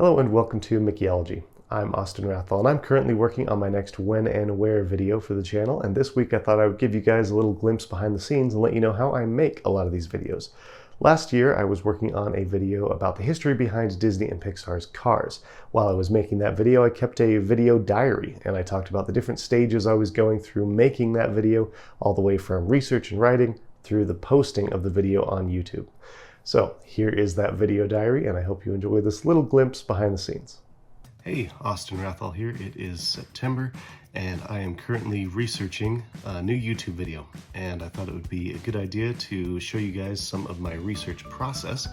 Hello and welcome to Mickeyology. I'm Austin Rathall and I'm currently working on my next when and where video for the channel, and this week I thought I would give you guys a little glimpse behind the scenes and let you know how I make a lot of these videos. Last year I was working on a video about the history behind Disney and Pixar's Cars. While I was making that video, I kept a video diary and I talked about the different stages I was going through making that video, all the way from research and writing through the posting of the video on YouTube. So here is that video diary, and I hope you enjoy this little glimpse behind the scenes. Hey, Austin Rathall here. It is September, and I am currently researching a new YouTube video. And I thought it would be a good idea to show you guys some of my research process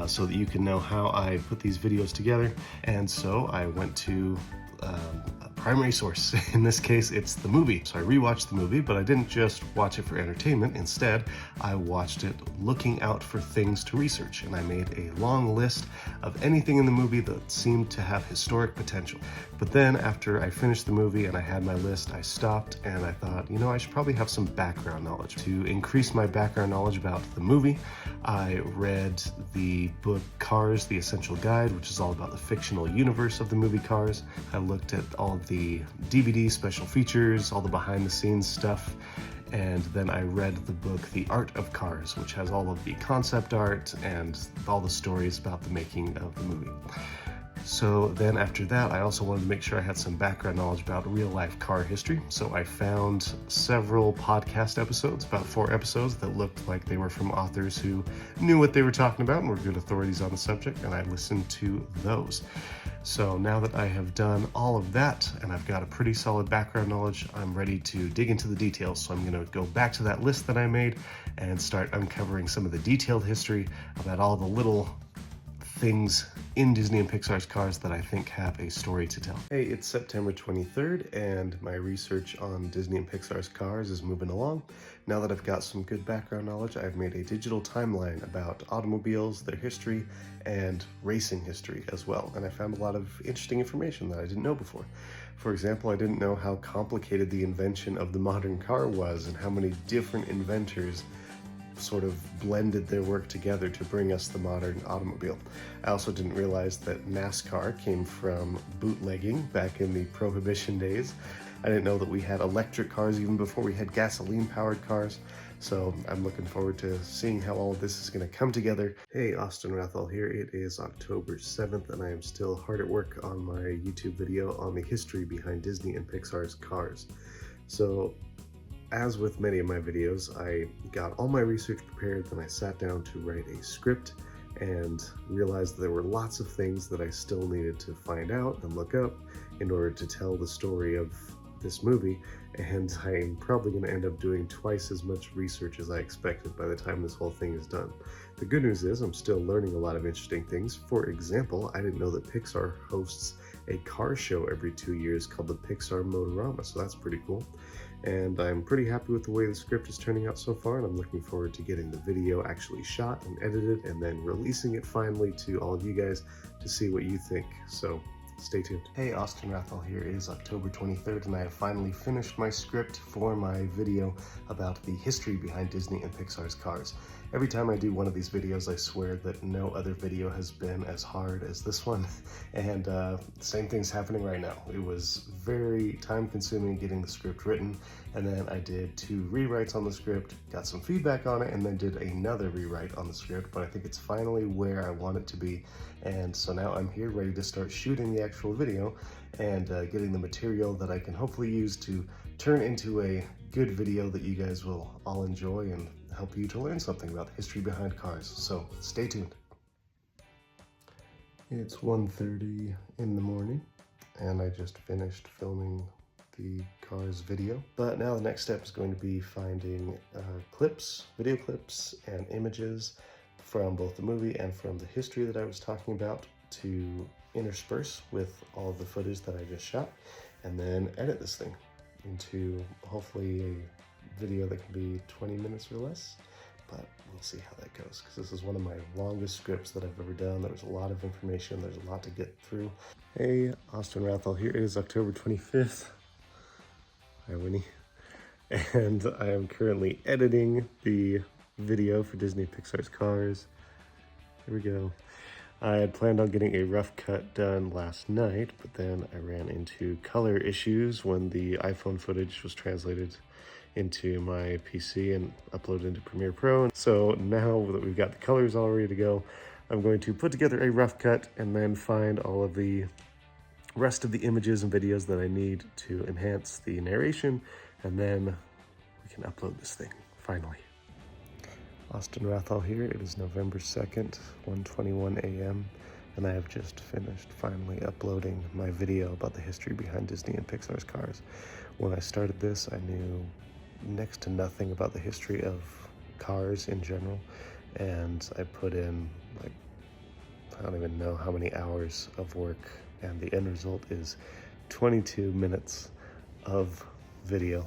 so that you can know how I put these videos together. And so I went to a primary source. In this case, it's the movie. So I rewatched the movie, but I didn't just watch it for entertainment. Instead, I watched it looking out for things to research, and I made a long list of anything in the movie that seemed to have historic potential. But then after I finished the movie and I had my list, I stopped and I thought, you know, I should probably have some background knowledge. To increase my background knowledge about the movie, I read the book Cars, The Essential Guide, which is all about the fictional universe of the movie Cars. I looked at all of the DVD special features, all the behind the scenes stuff, and then I read the book The Art of Cars, which has all of the concept art and all the stories about the making of the movie. So then after that, I also wanted to make sure I had some background knowledge about real life car history. So I found several podcast episodes, about 4 episodes, that looked like they were from authors who knew what they were talking about and were good authorities on the subject, and I listened to those. So now that I have done all of that and I've got a pretty solid background knowledge, I'm ready to dig into the details. So I'm going to go back to that list that I made and start uncovering some of the detailed history about all the little things in Disney and Pixar's Cars that I think have a story to tell. Hey, it's September 23rd and my research on Disney and Pixar's Cars is moving along. Now that I've got some good background knowledge, I've made a digital timeline about automobiles, their history, and racing history as well. And I found a lot of interesting information that I didn't know before. For example, I didn't know how complicated the invention of the modern car was and how many different inventors sort of blended their work together to bring us the modern automobile. I also didn't realize that NASCAR came from bootlegging back in the Prohibition days. I didn't know that we had electric cars even before we had gasoline-powered cars. So I'm looking forward to seeing how all of this is going to come together. Hey, Austin Rathall here. It is October 7th and I am still hard at work on my YouTube video on the history behind Disney and Pixar's Cars. So as with many of my videos, I got all my research prepared, then I sat down to write a script and realized there were lots of things that I still needed to find out and look up in order to tell the story of this movie, and I'm probably going to end up doing twice as much research as I expected by the time this whole thing is done. The good news is I'm still learning a lot of interesting things. For example, I didn't know that Pixar hosts a car show every 2 years called the Pixar Motorama, so that's pretty cool. And I'm pretty happy with the way the script is turning out so far, and I'm looking forward to getting the video actually shot and edited and then releasing it finally to all of you guys to see what you think. So stay tuned. Hey, Austin Rathall here. It is October 23rd and I have finally finished my script for my video about the history behind Disney and Pixar's Cars. Every time I do one of these videos, I swear that no other video has been as hard as this one, and same thing's happening right now. It was very time-consuming getting the script written, and then I did 2 rewrites on the script, got some feedback on it, and then did another rewrite on the script, but I think it's finally where I want it to be, and so now I'm here ready to start shooting the actual video and getting the material that I can hopefully use to turn into a good video that you guys will all enjoy and help you to learn something about the history behind cars. So stay tuned. It's 1:30 in the morning and I just finished filming the Cars video. But now the next step is going to be finding clips, video clips, and images from both the movie and from the history that I was talking about to intersperse with all of the footage that I just shot, and then edit this thing into hopefully a video that can be 20 minutes or less, but we'll see how that goes, because this is one of my longest scripts that I've ever done. There's a lot of information, there's a lot to get through. Hey, Austin Rathall here. It is October 25th. Hi, Winnie. And I am currently editing the video for Disney Pixar's Cars. Here we go. I had planned on getting a rough cut done last night, but then I ran into color issues when the iPhone footage was translated into my PC and uploaded into Premiere Pro. So now that we've got the colors all ready to go, I'm going to put together a rough cut and then find all of the rest of the images and videos that I need to enhance the narration, and then we can upload this thing, finally. Austin Rathall here. It is November 2nd, 1:21 a.m. and I have just finished finally uploading my video about the history behind Disney and Pixar's cars. When I started this, I knew next to nothing about the history of cars in general, and I put in, like, I don't even know how many hours of work, and the end result is 22 minutes of video,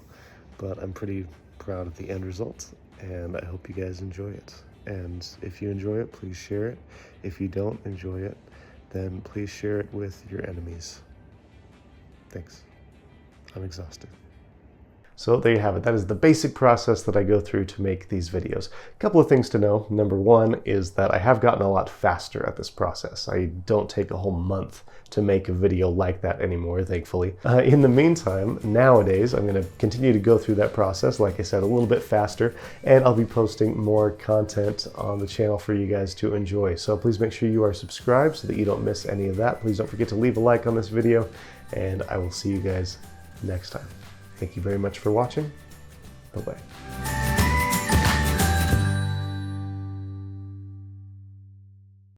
but I'm pretty proud of the end result, and I hope you guys enjoy it. And if you enjoy it, please share it. If you don't enjoy it, then please share it with your enemies. Thanks. I'm exhausted. So there you have it. That is the basic process that I go through to make these videos. A couple of things to know. Number one is that I have gotten a lot faster at this process. I don't take a whole month to make a video like that anymore, thankfully. In the meantime, nowadays, I'm going to continue to go through that process, like I said, a little bit faster, and I'll be posting more content on the channel for you guys to enjoy. So please make sure you are subscribed so that you don't miss any of that. Please don't forget to leave a like on this video, and I will see you guys next time. Thank you very much for watching. Bye-bye.